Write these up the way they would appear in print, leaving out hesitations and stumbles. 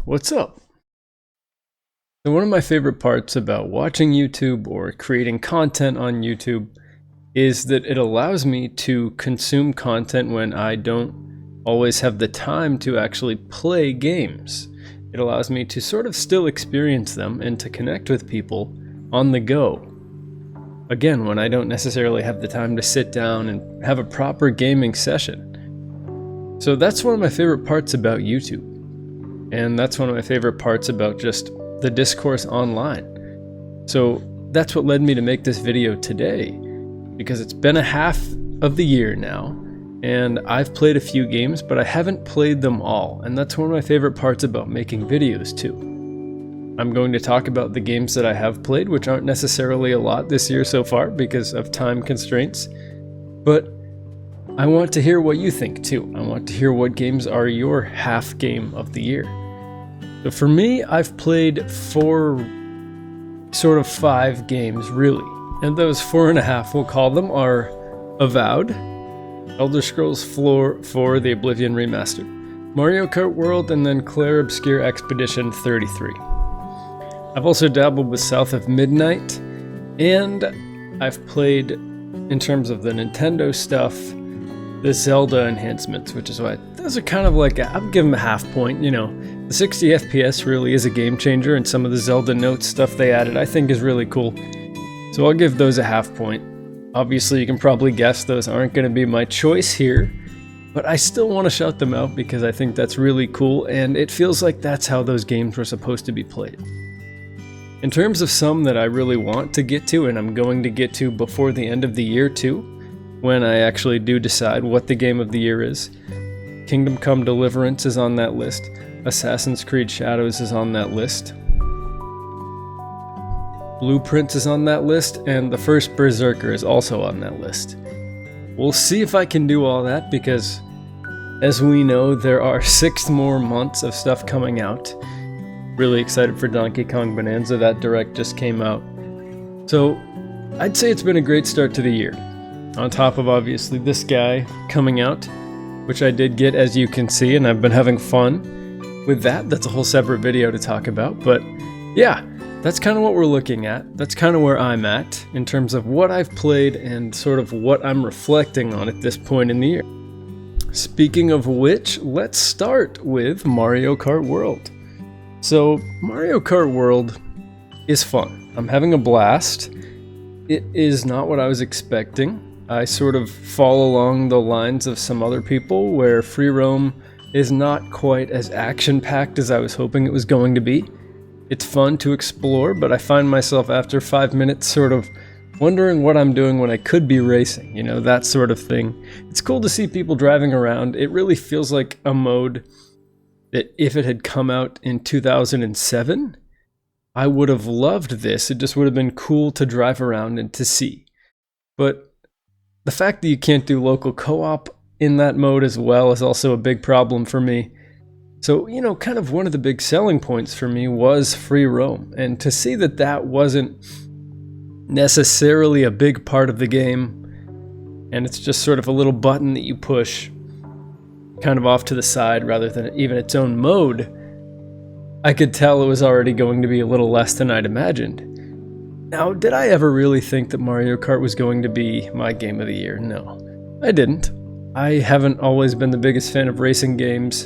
What's up? So one of my favorite parts about watching YouTube or creating content on YouTube is that it allows me to consume content when I don't always have the time to actually play games. It allows me to sort of still experience them and to connect with people on the go. Again, when I don't necessarily have the time to sit down and have a proper gaming session. So that's one of my favorite parts about YouTube. And that's one of my favorite parts about just the discourse online. So that's what led me to make this video today, because it's been a half of the year now, and I've played a few games, but I haven't played them all, and that's one of my favorite parts about making videos too. I'm going to talk about the games that I have played, which aren't necessarily a lot this year so far because of time constraints, but I want to hear what you think too. I want to hear what games are your half game of the year. So for me, I've played 5 games really, and those 4.5, we'll call them, are Avowed, Elder Scrolls 4, the Oblivion Remastered, Mario Kart World, and then Clair Obscur Expedition 33. I've also dabbled with South of Midnight, and I've played, in terms of the Nintendo stuff, the Zelda enhancements, which is why those are kind of like, I'll give them a half point, you know. The 60 FPS really is a game changer, and some of the Zelda notes stuff they added I think is really cool. So I'll give those a half point. Obviously you can probably guess those aren't going to be my choice here, but I still want to shout them out because I think that's really cool, and it feels like that's how those games were supposed to be played. In terms of some that I really want to get to, and I'm going to get to before the end of the year too, when I actually do decide what the game of the year is, Kingdom Come Deliverance is on that list, Assassin's Creed Shadows is on that list, Blueprints is on that list, and the first Berserker is also on that list. We'll see if I can do all that, because as we know, there are 6 more months of stuff coming out. Really excited for Donkey Kong Bonanza, that direct just came out. So I'd say it's been a great start to the year. On top of obviously this guy coming out, which I did get, as you can see, and I've been having fun with that. That's a whole separate video to talk about, but yeah, that's kind of what we're looking at. That's kind of where I'm at in terms of what I've played and sort of what I'm reflecting on at this point in the year. Speaking of which, let's start with Mario Kart World. So Mario Kart World is fun. I'm having a blast. It is not what I was expecting. I sort of fall along the lines of some other people where free roam is not quite as action-packed as I was hoping it was going to be. It's fun to explore, but I find myself after 5 minutes sort of wondering what I'm doing when I could be racing, you know, that sort of thing. It's cool to see people driving around. It really feels like a mode that if it had come out in 2007, I would have loved this. It just would have been cool to drive around and to see. But the fact that you can't do local co-op in that mode as well is also a big problem for me. So, you know, kind of one of the big selling points for me was free roam. And to see that that wasn't necessarily a big part of the game, and it's just sort of a little button that you push kind of off to the side rather than even its own mode, I could tell it was already going to be a little less than I'd imagined. Now, did I ever really think that Mario Kart was going to be my game of the year? No, I didn't. I haven't always been the biggest fan of racing games,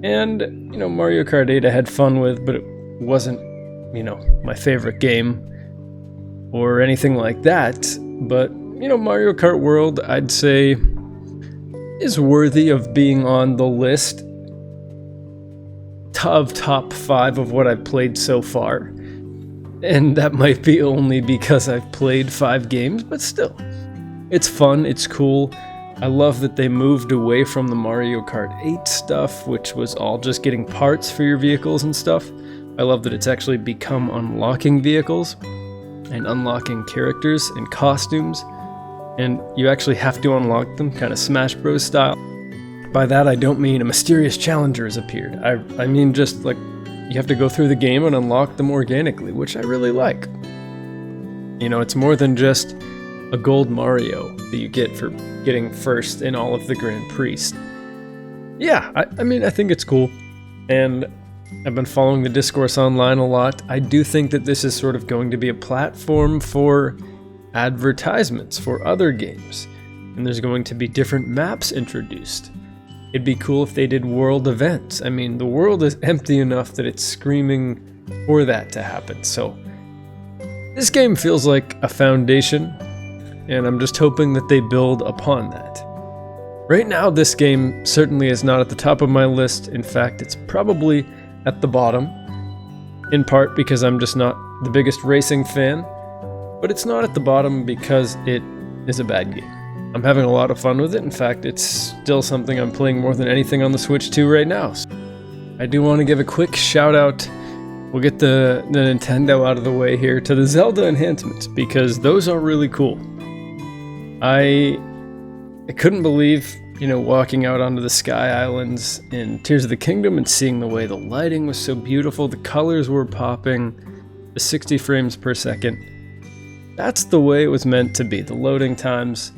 and, you know, Mario Kart 8 I had fun with, but it wasn't, you know, my favorite game or anything like that. But, you know, Mario Kart World, I'd say, is worthy of being on the list of top 5 of what I've played so far. And that might be only because I've played 5 games, but still. It's fun, it's cool. I love that they moved away from the Mario Kart 8 stuff, which was all just getting parts for your vehicles and stuff. I love that it's actually become unlocking vehicles and unlocking characters and costumes. And you actually have to unlock them, kind of Smash Bros. Style. By that I don't mean a mysterious challenger has appeared. I mean just like you have to go through the game and unlock them organically, which I really like. You know, it's more than just a gold Mario that you get for getting first in all of the Grand Prix. Yeah, I mean, I think it's cool. And I've been following the discourse online a lot. I do think that this is sort of going to be a platform for advertisements for other games, and there's going to be different maps introduced. It'd be cool if they did world events. I mean, the world is empty enough that it's screaming for that to happen. So this game feels like a foundation, and I'm just hoping that they build upon that. Right now, this game certainly is not at the top of my list. In fact, it's probably at the bottom, in part because I'm just not the biggest racing fan, but it's not at the bottom because it is a bad game. I'm having a lot of fun with it. In fact, it's still something I'm playing more than anything on the Switch 2 right now. So I do want to give a quick shout out. We'll get the Nintendo out of the way here, to the Zelda enhancements, because those are really cool. I couldn't believe, walking out onto the Sky Islands in Tears of the Kingdom and seeing the way the lighting was so beautiful, the colors were popping, the 60 frames per second. That's the way it was meant to be. The loading times.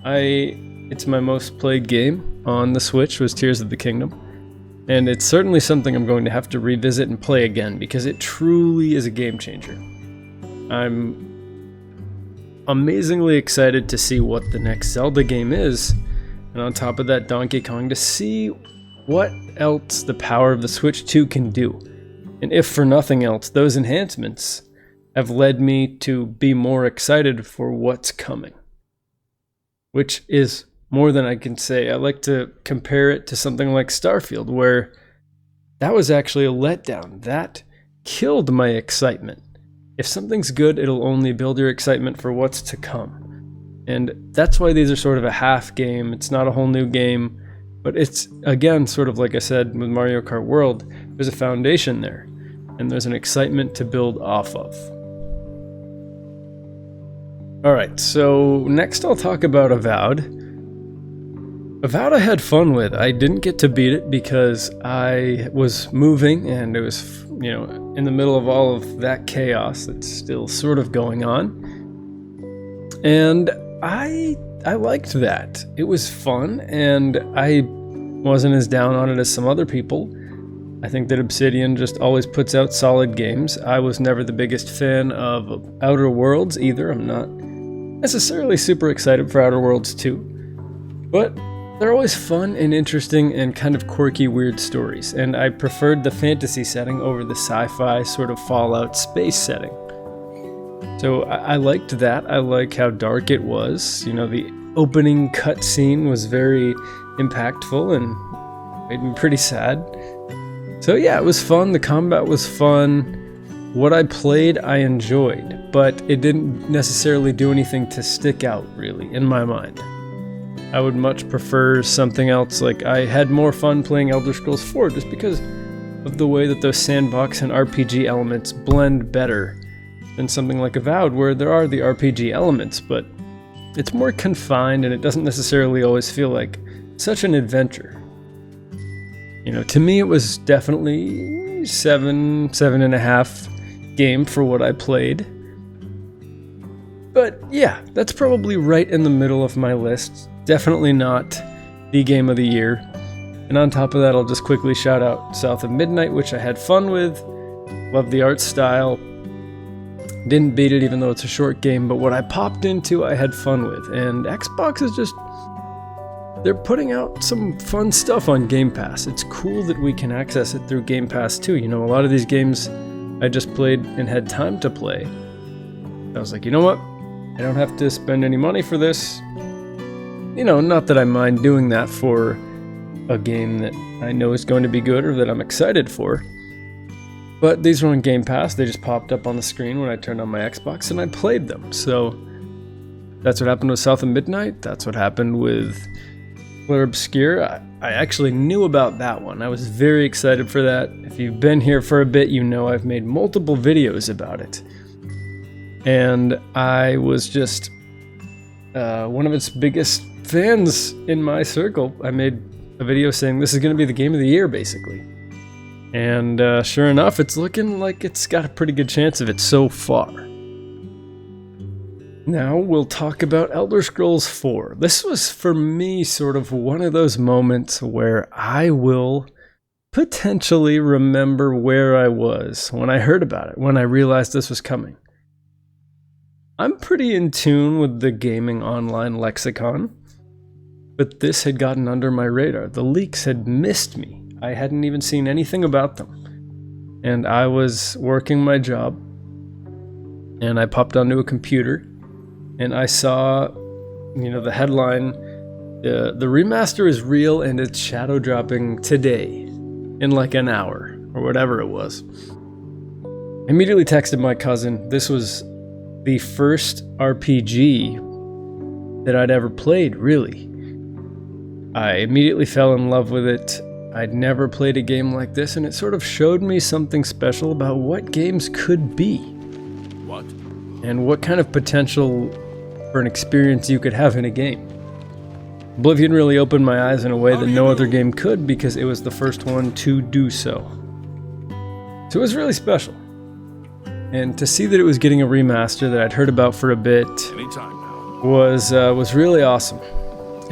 It's my most played game on the Switch was Tears of the Kingdom. And it's certainly something I'm going to have to revisit and play again, because it truly is a game changer. I'm amazingly excited to see what the next Zelda game is, and on top of that, Donkey Kong, to see what else the power of the Switch 2 can do. And if for nothing else, those enhancements have led me to be more excited for what's coming, which is more than I can say. I like to compare it to something like Starfield, where that was actually a letdown. That killed my excitement. If something's good, it'll only build your excitement for what's to come. And that's why these are sort of a half game. It's not a whole new game, but it's, again, sort of like I said with Mario Kart World, there's a foundation there, and there's an excitement to build off of. Alright, so next I'll talk about Avowed. Avowed I had fun with. I didn't get to beat it because I was moving, and it was, in the middle of all of that chaos that's still sort of going on. And I liked that. It was fun, and I wasn't as down on it as some other people. I think that Obsidian just always puts out solid games. I was never the biggest fan of Outer Worlds either. I'm not necessarily super excited for Outer Worlds 2, but they're always fun and interesting and kind of quirky, weird stories, and I preferred the fantasy setting over the sci-fi sort of Fallout space setting. So I liked that. I like how dark it was. The opening cutscene was very impactful and made me pretty sad. So yeah, it was fun. The combat was fun. What I played, I enjoyed, but it didn't necessarily do anything to stick out, really, in my mind. I would much prefer something else. Like, I had more fun playing Elder Scrolls 4 just because of the way that those sandbox and RPG elements blend better than something like Avowed, where there are the RPG elements, but it's more confined and it doesn't necessarily always feel like such an adventure. To me it was definitely 7.5 game for what I played. But yeah, that's probably right in the middle of my list. Definitely not the game of the year. And on top of that, I'll just quickly shout out South of Midnight, which I had fun with. Love the art style. Didn't beat it even though it's a short game, but what I popped into, I had fun with. And Xbox is just... they're putting out some fun stuff on Game Pass. It's cool that we can access it through Game Pass too. A lot of these games I just played and had time to play. I was like, you know what? I don't have to spend any money for this. Not that I mind doing that for a game that I know is going to be good or that I'm excited for. But these were on Game Pass. They just popped up on the screen when I turned on my Xbox and I played them. So that's what happened with South of Midnight. That's what happened with Clair Obscur. I actually knew about that one. I was very excited for that. If you've been here for a bit, I've made multiple videos about it. And I was just one of its biggest fans in my circle. I made a video saying this is going to be the game of the year, basically. And sure enough, it's looking like it's got a pretty good chance of it so far. Now we'll talk about Elder Scrolls 4. This was, for me, sort of one of those moments where I will potentially remember where I was when I heard about it, when I realized this was coming. I'm pretty in tune with the gaming online lexicon, but this had gotten under my radar. The leaks had missed me. I hadn't even seen anything about them. And I was working my job, and I popped onto a computer, and I saw, the headline, the remaster is real and it's shadow dropping today in like an hour or whatever it was. I immediately texted my cousin. This was the first RPG that I'd ever played, really. I immediately fell in love with it. I'd never played a game like this, and it sort of showed me something special about what games could be. What? And what kind of potential for an experience you could have in a game. Oblivion really opened my eyes in a way that no other game could, because it was the first one to do so. So it was really special. And to see that it was getting a remaster that I'd heard about for a bit was really awesome.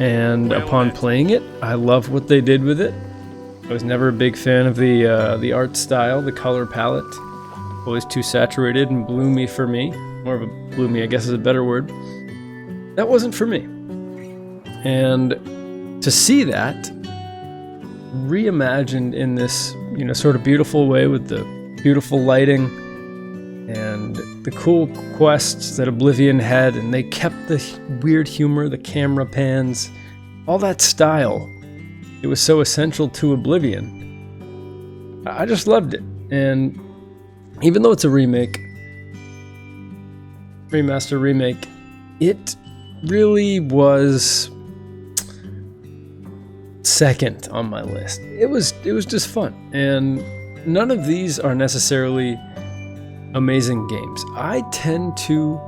And upon playing it, I loved what they did with it. I was never a big fan of the art style, the color palette. Always too saturated and bloomy for me. More of a bloomy, I guess is a better word. That wasn't for me. And to see that reimagined in this, sort of beautiful way with the beautiful lighting and the cool quests that Oblivion had, and they kept the weird humor, the camera pans, all that style. It was so essential to Oblivion. I just loved it. And even though it's a remaster remake, it really was second on my list. It was just fun. And none of these are necessarily amazing games. I tend to,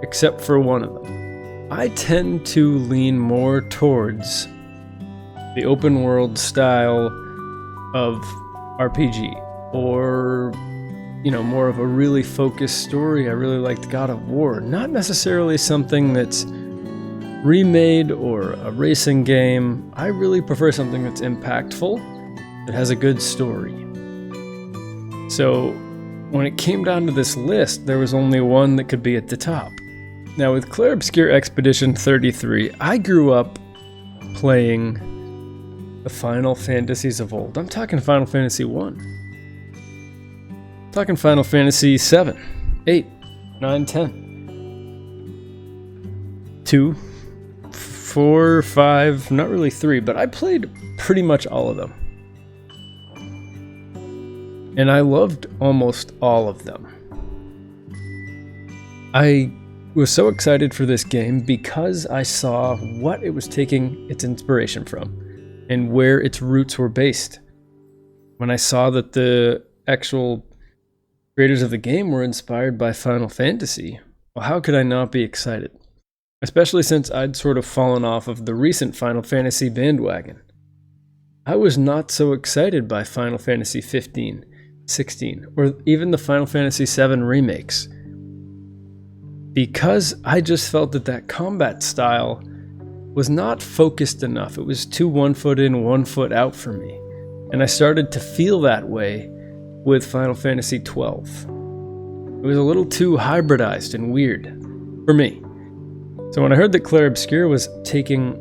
except for one of them, I tend to lean more towards the open world style of RPG, or more of a really focused story. I really liked God of War, not necessarily something that's remade or a racing game. I really prefer something that's impactful, that has a good story. So when it came down to this list, there was only one that could be at the top. Now with Clair Obscur Expedition 33, I grew up playing the Final Fantasies of old. I'm talking Final Fantasy 1. I'm talking Final Fantasy 7, 8, 9, 10. 2, 4, 5, not really 3, but I played pretty much all of them. And I loved almost all of them. I was so excited for this game because I saw what it was taking its inspiration from and where its roots were based. When I saw that the actual creators of the game were inspired by Final Fantasy, well, how could I not be excited? Especially since I'd sort of fallen off of the recent Final Fantasy bandwagon. I was not so excited by Final Fantasy 15, 16, or even the Final Fantasy 7 remakes, because I just felt that combat style was not focused enough. It was too 1 foot in, 1 foot out for me. And I started to feel that way with Final Fantasy 12. It was a little too hybridized and weird for me. So when I heard that Clair Obscur was taking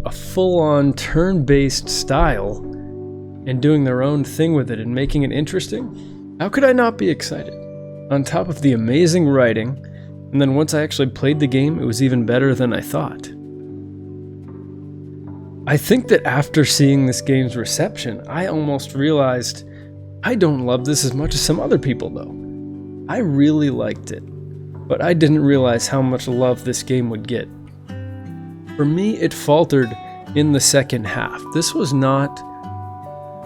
a full-on turn-based style and doing their own thing with it and making it interesting, how could I not be excited? On top of the amazing writing, and then once I actually played the game, it was even better than I thought. I think that after seeing this game's reception, I almost realized I don't love this as much as some other people though. I really liked it, but I didn't realize how much love this game would get. For me, it faltered in the second half. This was not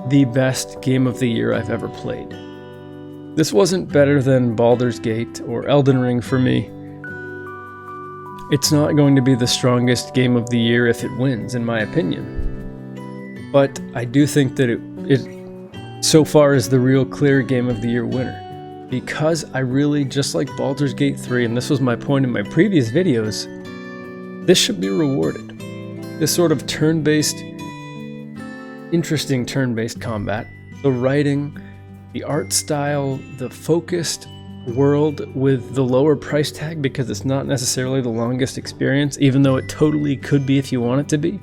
the best game of the year I've ever played. This wasn't better than Baldur's Gate or Elden Ring for me. It's not going to be the strongest game of the year if it wins, in my opinion. But I do think that it so far is the real clear game of the year winner. Because I really, just like Baldur's Gate 3, and this was my point in my previous videos, this should be rewarded. This sort of turn-based interesting turn-based combat, the writing, the art style, the focused world with the lower price tag because it's not necessarily the longest experience, even though it totally could be if you want it to be.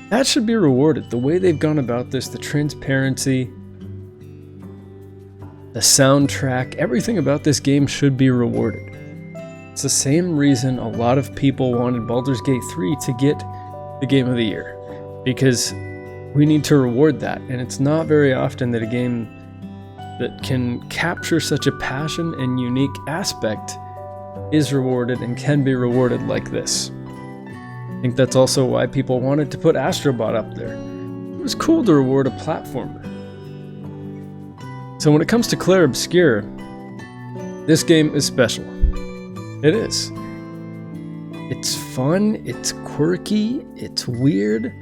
That should be rewarded. The way they've gone about this, the transparency, the soundtrack, everything about this game should be rewarded. It's the same reason a lot of people wanted Baldur's Gate 3 to get the Game of the Year, because we need to reward that, and it's not very often that a game that can capture such a passion and unique aspect is rewarded and can be rewarded like this. I think that's also why people wanted to put Astrobot up there. It was cool to reward a platformer. So when it comes to Clair Obscur, this game is special. It is. It's fun, it's quirky, it's weird.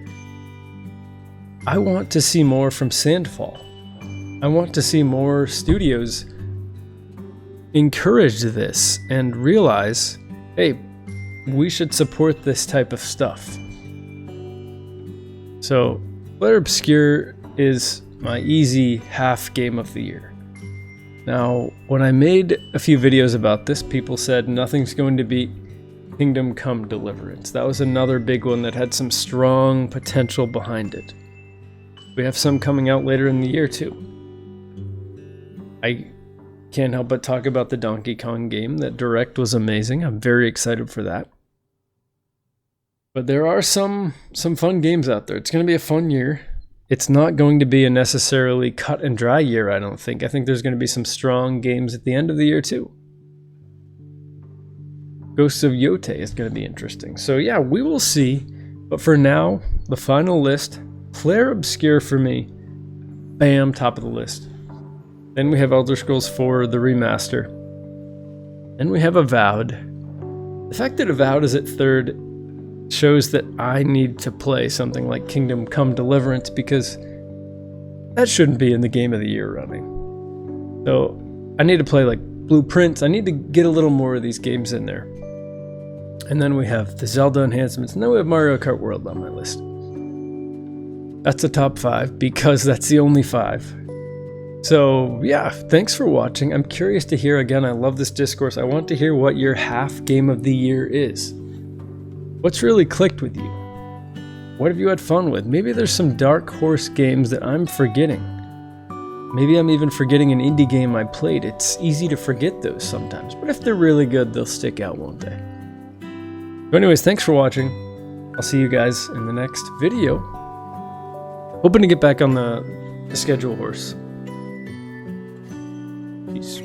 I want to see more from Sandfall. I want to see more studios encourage this and realize, hey, we should support this type of stuff. So, Clair Obscur is my easy half Game of the Year. Now, when I made a few videos about this, people said nothing's going to beat Kingdom Come Deliverance. That was another big one that had some strong potential behind it. We have some coming out later in the year too. I can't help but talk about the Donkey Kong game. That Direct was amazing. I'm very excited for that. But there are some fun games out there. It's going to be a fun year. It's not going to be a necessarily cut and dry year, I don't think. I think there's going to be some strong games at the end of the year too. Ghosts of Yote is going to be interesting. So yeah, we will see. But for now, the final list, Clair Obscur for me. Bam, top of the list. Then we have Elder Scrolls 4, the remaster. Then we have Avowed. The fact that Avowed is at third shows that I need to play something like Kingdom Come Deliverance, because that shouldn't be in the Game of the Year running. So I need to play like Blueprints. I need to get a little more of these games in there. And then we have the Zelda enhancements, and then we have Mario Kart World on my list. That's the top 5 because that's the only 5. So yeah, thanks for watching. I'm curious to hear, again, I love this discourse. I want to hear what your half Game of the Year is. What's really clicked with you? What have you had fun with? Maybe there's some dark horse games that I'm forgetting. Maybe I'm even forgetting an indie game I played. It's easy to forget those sometimes, but if they're really good, they'll stick out, won't they? So anyways, thanks for watching. I'll see you guys in the next video. Hoping to get back on the schedule horse. Peace.